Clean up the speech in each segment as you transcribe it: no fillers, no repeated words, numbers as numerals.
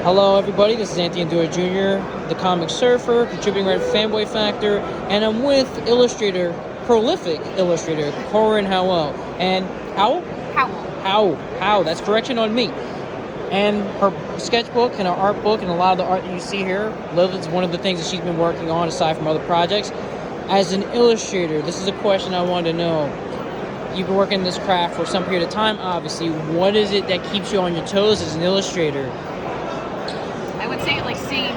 Hello, everybody. This is Anthony Andura Jr., the comic surfer, contributing writer for Fanboy Factor, and I'm with prolific illustrator, Corin Howell. And Howell? Howell. That's correction on me. And her sketchbook and her art book and a lot of the art that you see here, Lilith's one of the things that she's been working on aside from other projects. As an illustrator, this is a question I wanted to know. You've been working in this craft for some period of time, obviously. What is it that keeps you on your toes as an illustrator? I would say like seeing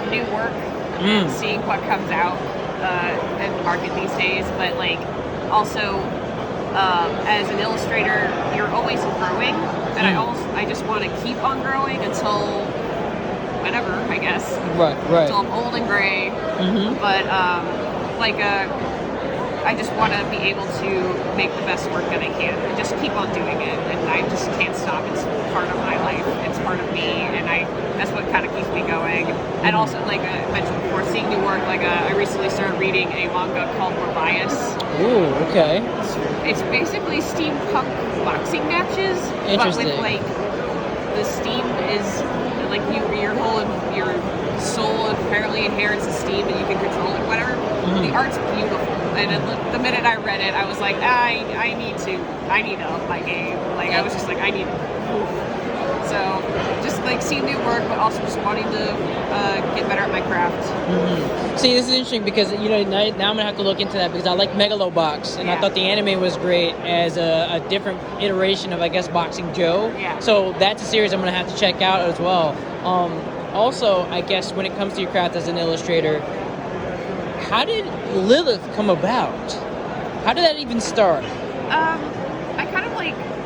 new work and seeing what comes out in the market these days, but like also as an illustrator, you're always growing, and I just want to keep on growing until whenever, I guess. Right. Until I'm old and gray. But I just want to be able to make the best work that I can and just keep on doing it. And I just can't stop. It's part of my life. It's part of me. And that's what kind of keeps me going. And also, like I mentioned before, seeing new work. I recently started reading a manga called More Bias. Ooh, okay. It's basically steampunk boxing matches. Interesting. But with, like, the steam is, like, your soul apparently inherits the steam and you can control it, whatever. The art's beautiful. And the minute I read it, I was like, I need to up my game. Like, I was just like, I need So, just like seeing new work, but also just wanting to get better at my craft. See, this is interesting because, now I'm going to have to look into that because I like Megalobox, and I thought the anime was great as a different iteration of, I guess, Boxing Joe. Yeah. So that's a series I'm going to have to check out as well. Also, I guess when it comes to your craft as an illustrator, how did Lilith come about? How did that even start? I kind of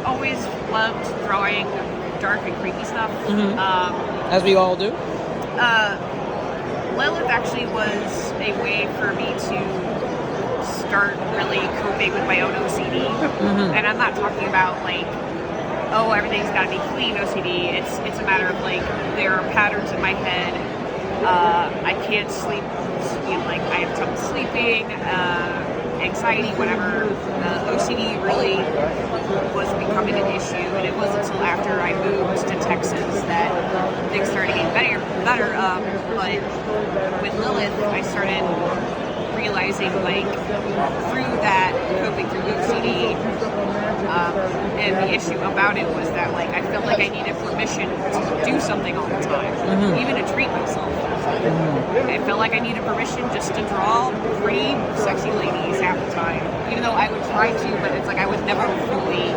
always loved drawing dark and creepy stuff. As we all do. Lilith actually was a way for me to start really coping with my own OCD. And I'm not talking about everything's got to be clean OCD. It's a matter of there are patterns in my head. I can't sleep. I have trouble sleeping, anxiety, whatever. OCD really was becoming an issue, and it wasn't until after I moved to Texas that things started getting better. But with Lilith, I started realizing, through that, coping through OCD, and the issue about it was that, I felt like I needed permission to do something all the time, even to treat myself. I felt like I needed permission just to draw pretty sexy ladies half the time, even though I would try to, but it's I was never fully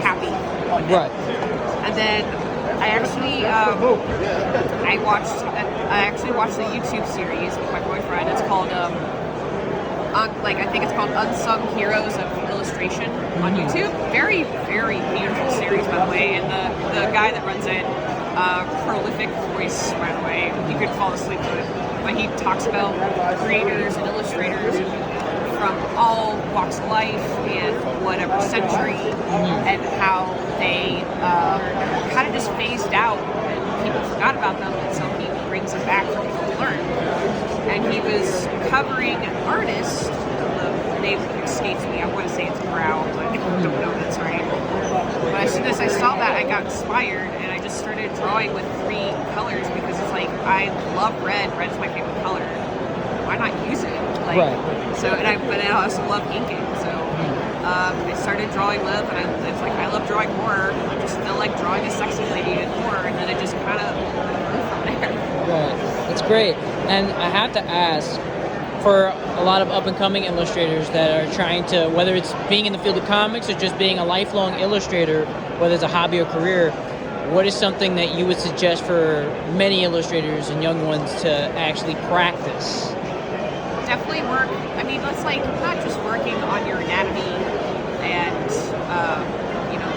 happy. Right. And then I actually watched the YouTube series with my boyfriend. It's called I think it's called Unsung Heroes of Illustration on YouTube. Very, very beautiful series, by the way. And the guy that runs it, prolific voice, by the way. You could fall asleep to it. But he talks about creators and illustrators from all walks of life and whatever century, and how they kind of just phased out and people forgot about them, and so he brings them back for people to learn. And he was covering an artist, the name escapes me, I want to say it's Brown, but I don't know if that's right. But as soon as I saw that, I got inspired, and I just started drawing with 3 colors, because it's I love red. Red's my favorite color. Why not use it? Right. So, but I also love inking. So I started drawing Liv, and it's I love drawing horror. I just feel like drawing a sexy lady in horror, and then it just kind of grew from there. Right. That's great. And I have to ask, for a lot of up-and-coming illustrators that are trying to, whether it's being in the field of comics or just being a lifelong illustrator, whether it's a hobby or career, what is something that you would suggest for many illustrators and young ones to actually practice? Definitely work. I mean, it's not just working on your anatomy and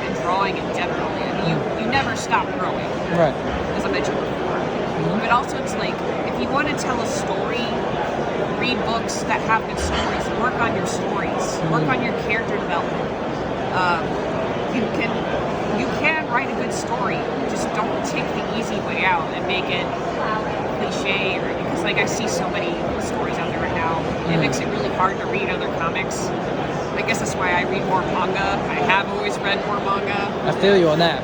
and drawing in general. I mean, you never stop growing. Right. As I mentioned before. But also, it's if you want to tell a story, read books that have good stories. Work on your stories. Work on your character development. You can write a good story. Just don't take the easy way out and make it cliche, because I see so many stories out there right now. It makes it really hard to read other comics. I guess that's why I read more manga. I have always read more manga. I feel you on that.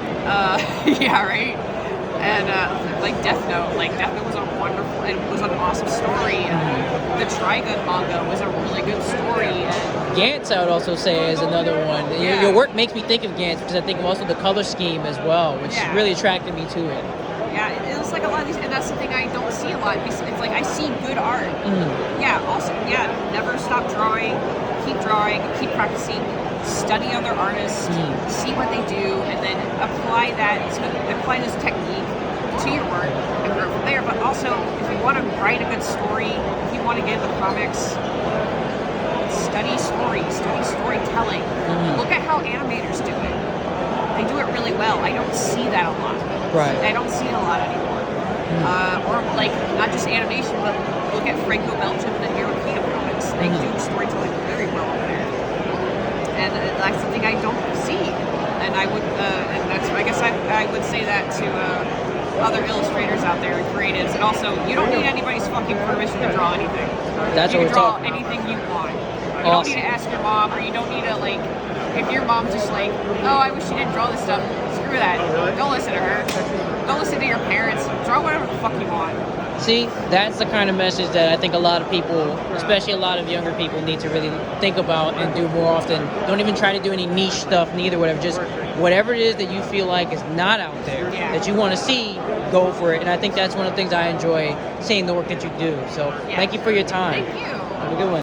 Yeah, right. And like Death Note was a wonderful, it was an awesome story. And the Trigun manga was a really good story. And Gantz, I would also say, is another one. Your work makes me think of Gantz because I think of also the color scheme as well, which really attracted me to it. Yeah, it was like a lot of these, and that's the thing I don't see a lot. It's like I see good art. Yeah, also, never stop drawing, keep practicing, study other artists, see what they do, and then apply this technique to your work and grow from there. But also, if you want to write a good story, if you want to get into comics, study storytelling. Look at how animators do it. They do it really well. I don't see that a lot. Right. I don't see it a lot anymore. Or like not just animation, but look at Franco Belgium and the Hero Kingdom comics. They do storytelling very well over there, and that's something I don't see. And I would, and that's I guess I would say that to other illustrators out there and creatives. And also, you don't need anybody's fucking permission to draw anything. That's you what can we're draw talking about. anything you want. You don't need to ask your mom, or you don't need to like. If your mom's just like, oh, I wish you didn't draw this stuff, screw that. Don't listen to her. Don't listen to your parents. Draw whatever the fuck you want. See, that's the kind of message that I think a lot of people, especially a lot of younger people, need to really think about and do more often. Don't even try to do any niche stuff, neither, whatever. Just whatever it is that you feel like is not out there, that you want to see, go for it. And I think that's one of the things I enjoy, seeing the work that you do. So thank you for your time. Thank you. Have a good one.